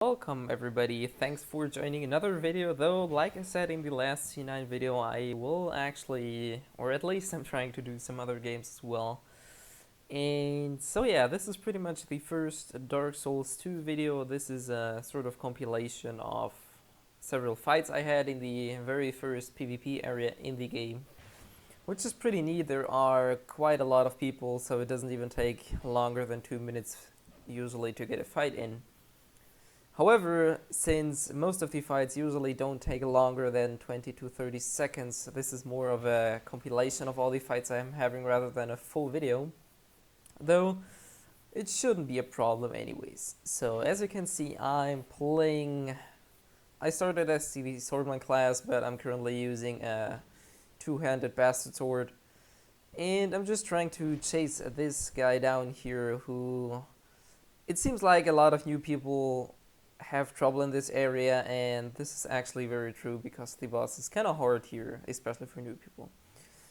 Welcome everybody, thanks for joining another video, though like I said in the last C9 video I will actually, or at least I'm trying to do some other games as well. And so yeah, this is pretty much the first Dark Souls 2 video. This is a sort of compilation of several fights I had in the very first PvP area in the game, which is pretty neat. There are quite a lot of people, so it doesn't even take longer than 2 minutes usually to get a fight in. However, since most of the fights usually don't take longer than 20 to 30 seconds, this is more of a compilation of all the fights I'm having rather than a full video. Though, it shouldn't be a problem anyways. So, as you can see, I'm playing... I started as the Swordman class, but I'm currently using a two-handed bastard sword. And I'm just trying to chase this guy down here who... It seems like a lot of new people have trouble in this area, and this is actually very true because the boss is kind of hard here, especially for new people.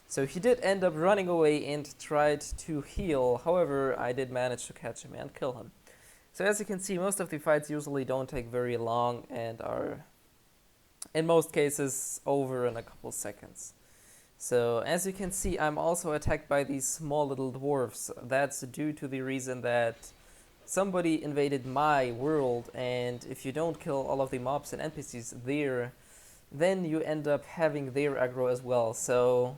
So he did end up running away and tried to heal. However, I did manage to catch him and kill him. So as you can see, most of the fights usually don't take very long and are in most cases over in a couple seconds. So as you can see, I'm also attacked by these small little dwarves. That's due to the reason that somebody invaded my world, and if you don't kill all of the mobs and NPCs there, then you end up having their aggro as well. So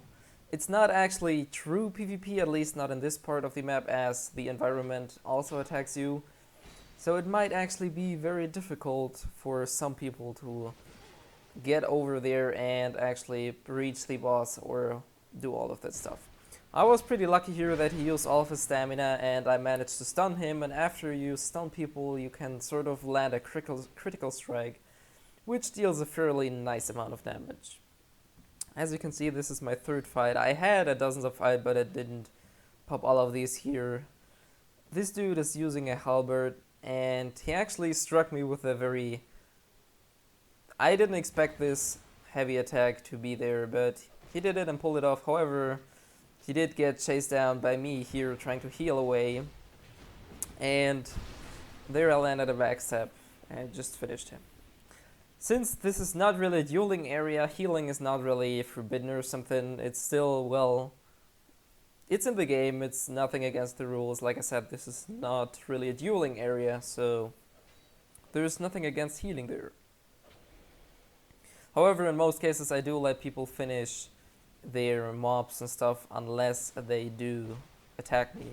it's not actually true PvP, at least not in this part of the map, as the environment also attacks you. So it might actually be very difficult for some people to get over there and actually reach the boss or do all of that stuff. I was pretty lucky here that he used all of his stamina and I managed to stun him, and after you stun people you can sort of land a critical strike, which deals a fairly nice amount of damage. As you can see, this is my third fight. I had a dozen of fights, but it didn't pop all of these here. This dude is using a halberd, and he actually struck me with a very... I didn't expect this heavy attack to be there, but he did it and pulled it off. However, he did get chased down by me here trying to heal away, and there I landed a backstab and just finished him. Since this is not really a dueling area, healing is not really forbidden or something. It's still, well, it's in the game, it's nothing against the rules. Like I said, this is not really a dueling area, so there's nothing against healing there. However, in most cases I do let people finish their mobs and stuff unless they do attack me.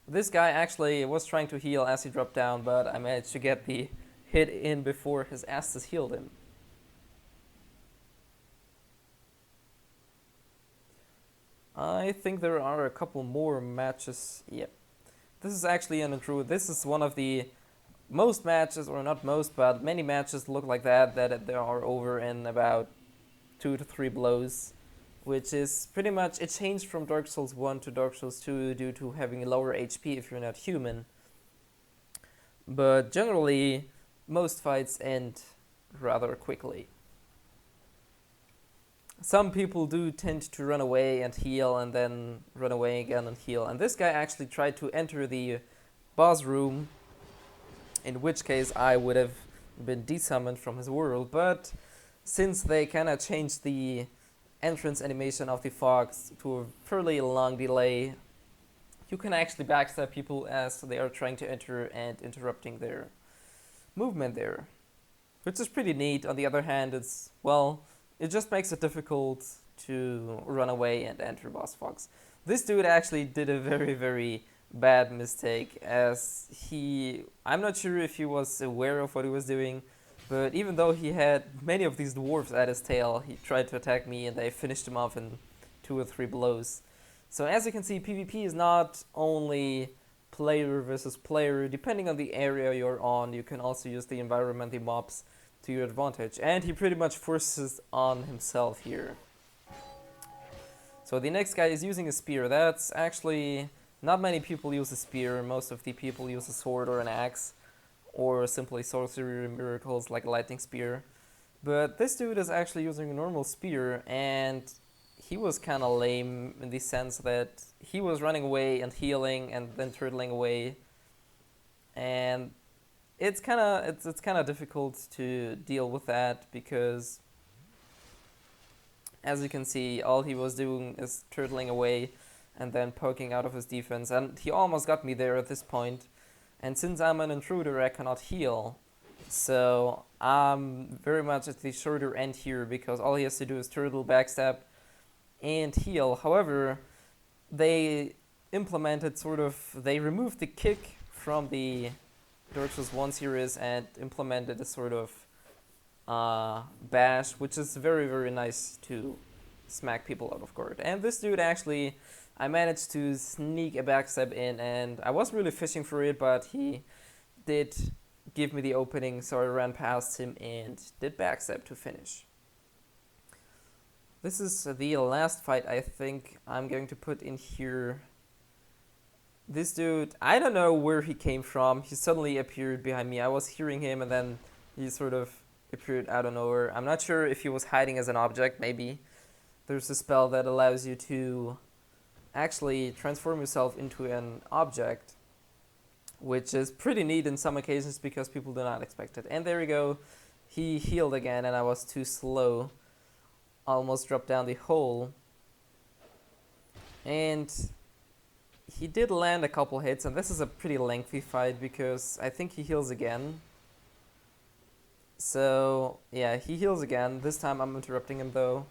This guy actually was trying to heal as he dropped down, but I managed to get the hit in before his asses healed him. I think there are a couple more matches. Yep. This is actually an intro. This is one of the most matches, or not most, but many matches look like that they are over in about 2 to 3 blows, which is pretty much a change from Dark Souls 1 to Dark Souls 2 due to having lower HP if you're not human. But generally, most fights end rather quickly. Some people do tend to run away and heal and then run away again and heal, and this guy actually tried to enter the boss room, in which case I would have been desummoned from his world, but since they kinda changed the entrance animation of the fox to a fairly long delay, you can actually backstab people as they are trying to enter and interrupting their movement there, which is pretty neat. On the other hand, it's, well, it just makes it difficult to run away and enter boss fox. This dude actually did a very bad mistake, as I'm not sure if he was aware of what he was doing, but even though he had many of these dwarves at his tail, he tried to attack me and I finished him off in 2 or 3 blows. So as you can see, PvP is not only player versus player. Depending on the area you're on, you can also use the environment, the mobs, to your advantage. And he pretty much forces on himself here. So the next guy is using a spear. That's actually... not many people use a spear. Most of the people use a sword or an axe, or simply sorcery miracles like a lightning spear. But this dude is actually using a normal spear, and he was kind of lame in the sense that he was running away and healing and then turtling away, and it's kind of difficult to deal with that because, as you can see, all he was doing is turtling away and then poking out of his defense, and he almost got me there at this point. And since I'm an intruder, I cannot heal, so I'm very much at the shorter end here because all he has to do is turtle, backstab, and heal. However, they they removed the kick from the Dark Souls 1 series and implemented a sort of bash, which is very, very nice to smack people out of guard. And this dude actually, I managed to sneak a backstab in, and I was really fishing for it, but he did give me the opening, so I ran past him and did backstab to finish. This is the last fight I think I'm going to put in here. This dude, I don't know where he came from. He suddenly appeared behind me. I was hearing him and then he sort of appeared out of nowhere. I'm not sure if he was hiding as an object, maybe. There's a spell that allows you to actually transform yourself into an object, which is pretty neat in some occasions because people do not expect it. And there we go. He healed again and I was too slow. Almost dropped down the hole. And he did land a couple hits, and this is a pretty lengthy fight because I think he heals again. So yeah, he heals again. This time I'm interrupting him though.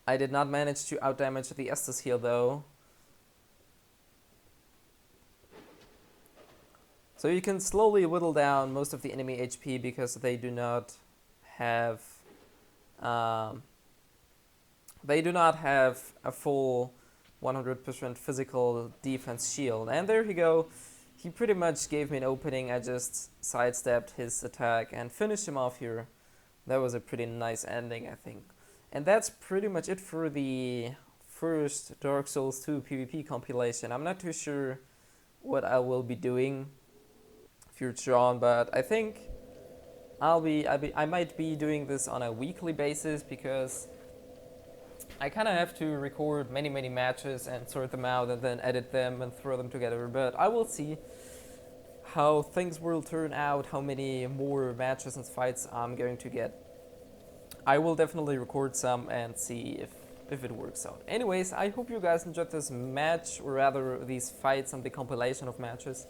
I did not manage to outdamage the Estus heal though. So you can slowly whittle down most of the enemy HP because they do not have a full 100% physical defense shield. And there you go. He pretty much gave me an opening. I just sidestepped his attack and finished him off here. That was a pretty nice ending, I think. And that's pretty much it for the first Dark Souls 2 PvP compilation. I'm not too sure what I will be doing future on, but I think I might be doing this on a weekly basis because I kind of have to record many matches and sort them out and then edit them and throw them together, but I will see how things will turn out, how many more matches and fights I'm going to get. I will definitely record some and see if it works out. Anyways, I hope you guys enjoyed this match, or rather these fights and the compilation of matches.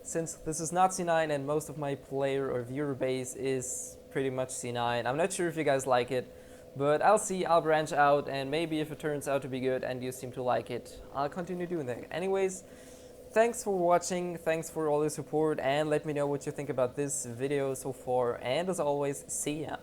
Since this is not C9 and most of my player or viewer base is pretty much C9, I'm not sure if you guys like it. But I'll see, I'll branch out, and maybe if it turns out to be good and you seem to like it, I'll continue doing that. Anyways, thanks for watching, thanks for all the support, and let me know what you think about this video so far, and as always, see ya!